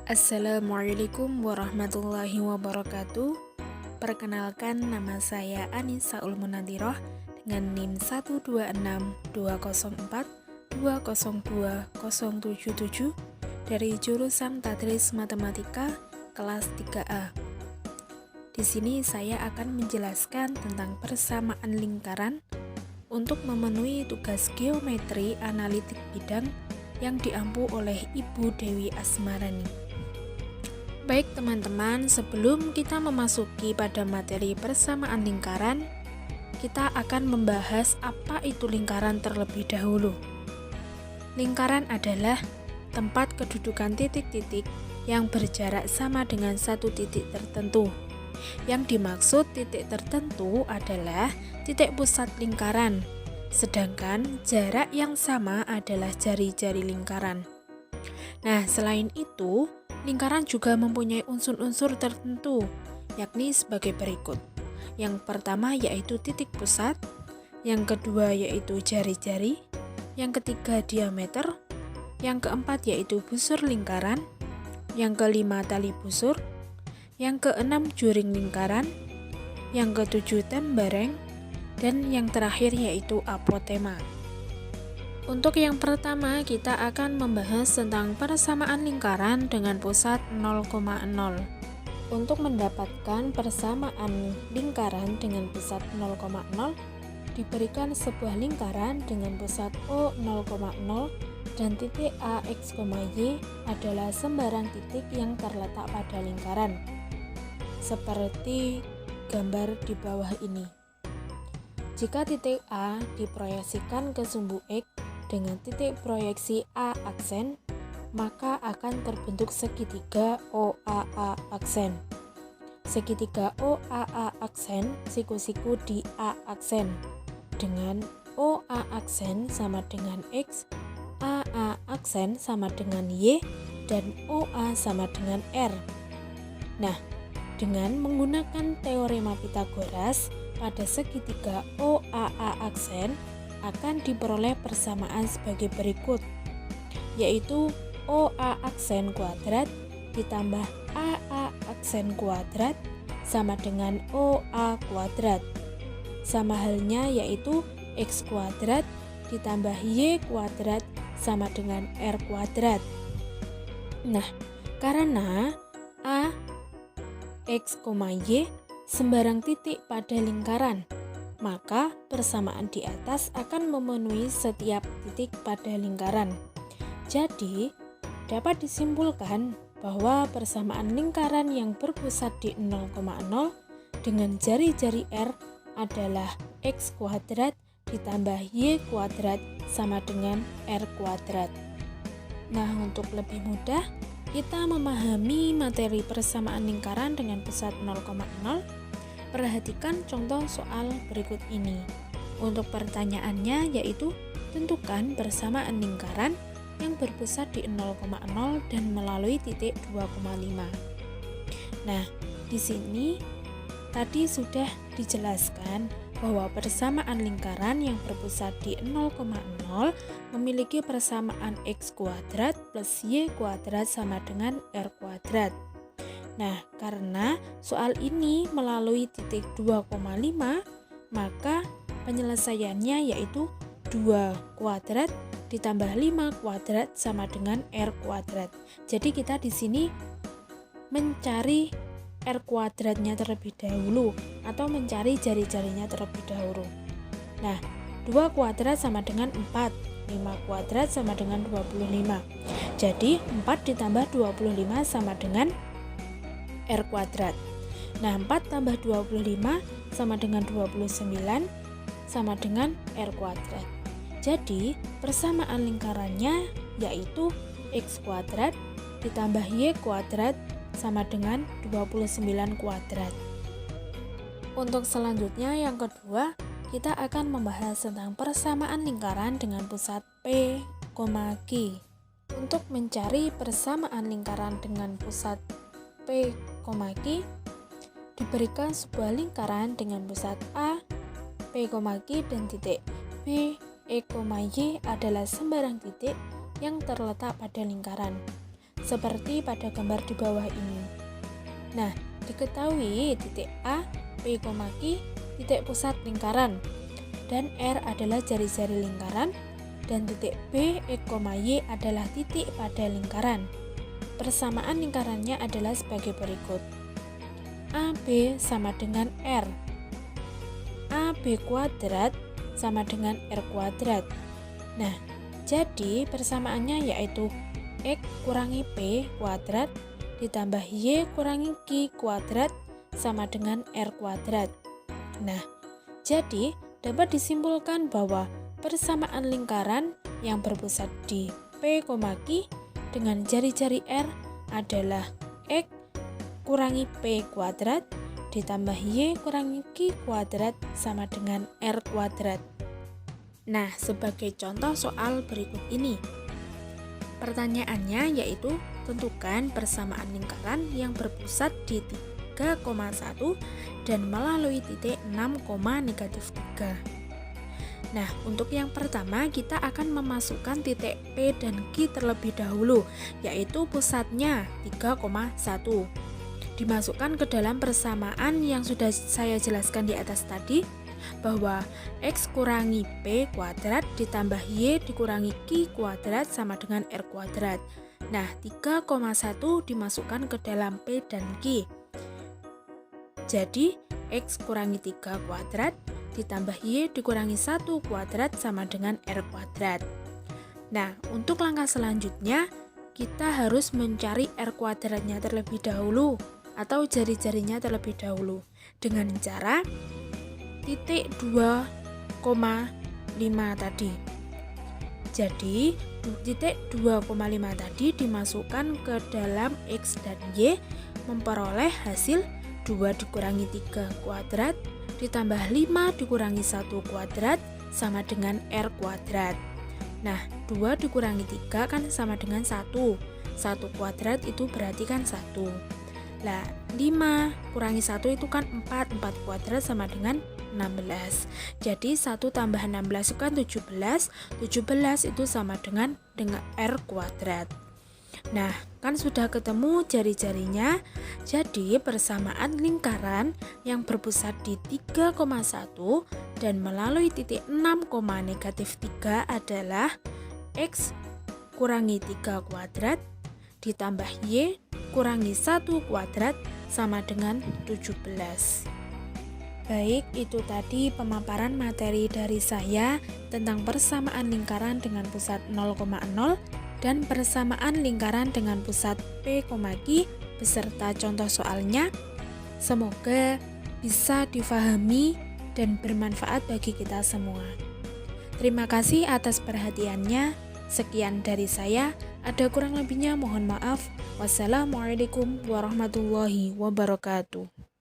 Assalamualaikum warahmatullahi wabarakatuh. Perkenalkan, nama saya Anissa Ulmunadiroh dengan NIM 1262042020777 dari jurusan Tadris Matematika kelas 3A. Di sini saya akan menjelaskan tentang persamaan lingkaran untuk memenuhi tugas geometri analitik bidang yang diampu oleh Ibu Dewi Asmarani. Baik teman-teman, sebelum kita memasuki pada materi persamaan lingkaran, kita akan membahas apa itu lingkaran terlebih dahulu. Lingkaran adalah tempat kedudukan titik-titik yang berjarak sama dengan satu titik tertentu. Yang dimaksud titik tertentu adalah titik pusat lingkaran, sedangkan jarak yang sama adalah jari-jari lingkaran. Nah, selain itu, lingkaran juga mempunyai unsur-unsur tertentu, yakni sebagai berikut. Yang pertama yaitu titik pusat, yang kedua yaitu jari-jari, yang ketiga diameter, yang keempat yaitu busur lingkaran, yang kelima tali busur, yang keenam juring lingkaran, yang ketujuh tembareng, dan yang terakhir yaitu apotema. Untuk yang pertama, kita akan membahas tentang persamaan lingkaran dengan pusat 0,0. Untuk mendapatkan persamaan lingkaran dengan pusat 0,0, diberikan sebuah lingkaran dengan pusat O 0,0 dan titik A, X, Y adalah sembarang titik yang terletak pada lingkaran. Seperti gambar di bawah ini. Jika titik A diproyeksikan ke sumbu X dengan titik proyeksi A aksen, maka akan terbentuk segitiga OAA aksen. Segitiga OAA aksen siku-siku di A aksen, dengan OA aksen sama dengan X, AA aksen sama dengan Y, dan OA sama dengan R. Nah, dengan menggunakan teorema Pythagoras, pada segitiga OAA aksen akan diperoleh persamaan sebagai berikut, yaitu OA aksen kuadrat ditambah AA aksen kuadrat sama dengan OA kuadrat. Sama halnya yaitu X kuadrat ditambah Y kuadrat sama dengan R kuadrat. Nah, karena A, X, Y sembarang titik pada lingkaran, maka persamaan di atas akan memenuhi setiap titik pada lingkaran. Jadi, dapat disimpulkan bahwa persamaan lingkaran yang berpusat di 0,0 dengan jari-jari R adalah X kuadrat ditambah Y kuadrat sama dengan R kuadrat. Nah, untuk lebih mudah, kita memahami materi persamaan lingkaran dengan pusat 0,0. Perhatikan contoh soal berikut ini. Untuk pertanyaannya yaitu tentukan persamaan lingkaran yang berpusat di 0,0 dan melalui titik 2,5. Nah, di sini tadi sudah dijelaskan bahwa persamaan lingkaran yang berpusat di 0,0 memiliki persamaan X kuadrat plus Y kuadrat sama dengan R kuadrat. Nah, karena soal ini melalui titik 2,5, maka penyelesaiannya yaitu 2 kuadrat ditambah 5 kuadrat sama dengan R kuadrat. Jadi kita di sini mencari R kuadratnya terlebih dahulu atau mencari jari-jarinya terlebih dahulu. Nah, 2 kuadrat sama dengan 4, 5 kuadrat sama dengan 25. Jadi 4 ditambah 25 sama dengan R kuadrat. Nah, 4 tambah 25 sama dengan 29 sama dengan R kuadrat. Jadi, persamaan lingkarannya yaitu X kuadrat ditambah Y kuadrat sama dengan 29 kuadrat. Untuk selanjutnya yang kedua, kita akan membahas tentang persamaan lingkaran dengan pusat P, Q. Untuk mencari persamaan lingkaran dengan pusat P, Q, diberikan sebuah lingkaran dengan pusat A, P, Q dan titik B, E, Y adalah sembarang titik yang terletak pada lingkaran. seperti pada gambar di bawah ini. Nah, diketahui titik A, P, Q titik pusat lingkaran, dan R adalah jari-jari lingkaran, dan titik B, E, Y adalah titik pada lingkaran. Persamaan lingkarannya adalah sebagai berikut. AB sama dengan R. AB kuadrat sama dengan R kuadrat. Nah, jadi persamaannya yaitu X kurangi P kuadrat ditambah Y kurangi Q kuadrat sama dengan R kuadrat. Nah, jadi dapat disimpulkan bahwa persamaan lingkaran yang berpusat di P, Q dengan jari-jari R adalah X kurangi P kuadrat ditambah Y kurangi Q kuadrat sama dengan R kuadrat. Nah, sebagai contoh soal berikut ini. Pertanyaannya yaitu tentukan persamaan lingkaran yang berpusat di 3,1 dan melalui titik 6,-3. Nah, untuk yang pertama kita akan memasukkan titik P dan Q terlebih dahulu, yaitu pusatnya 3,1. Dimasukkan ke dalam persamaan yang sudah saya jelaskan di atas tadi, bahwa X kurangi P kuadrat ditambah Y dikurangi Q kuadrat sama dengan R kuadrat. Nah, 3,1 dimasukkan ke dalam P dan Q. Jadi, X kurangi 3 kuadrat ditambah Y dikurangi 1 kuadrat sama dengan R kuadrat. Nah, untuk langkah selanjutnya, kita harus mencari R kuadratnya terlebih dahulu atau jari-jarinya terlebih dahulu dengan cara titik 2,5 tadi. Jadi, titik 2,5 tadi dimasukkan ke dalam X dan Y, memperoleh hasil 2 dikurangi 3 kuadrat ditambah 5 dikurangi 1 kuadrat sama dengan R kuadrat. Nah, 2 dikurangi 3 kan sama dengan 1. 1 kuadrat itu berarti kan 1. Nah, 5 kurangi 1 itu kan 4. 4 kuadrat sama dengan 16. Jadi 1 tambah 16 itu kan 17. 17 itu sama dengan R kuadrat. Nah, kan sudah ketemu jari-jarinya. Jadi persamaan lingkaran yang berpusat di 3,1 dan melalui titik 6,-3 adalah X kurangi 3 kuadrat ditambah Y kurangi 1 kuadrat sama dengan 17. Baik, itu tadi pemaparan materi dari saya tentang persamaan lingkaran dengan pusat 0,0 dan persamaan lingkaran dengan pusat P, Q beserta contoh soalnya. Semoga bisa difahami dan bermanfaat bagi kita semua. Terima kasih atas perhatiannya. Sekian dari saya. Ada kurang lebihnya mohon maaf. Wassalamualaikum warahmatullahi wabarakatuh.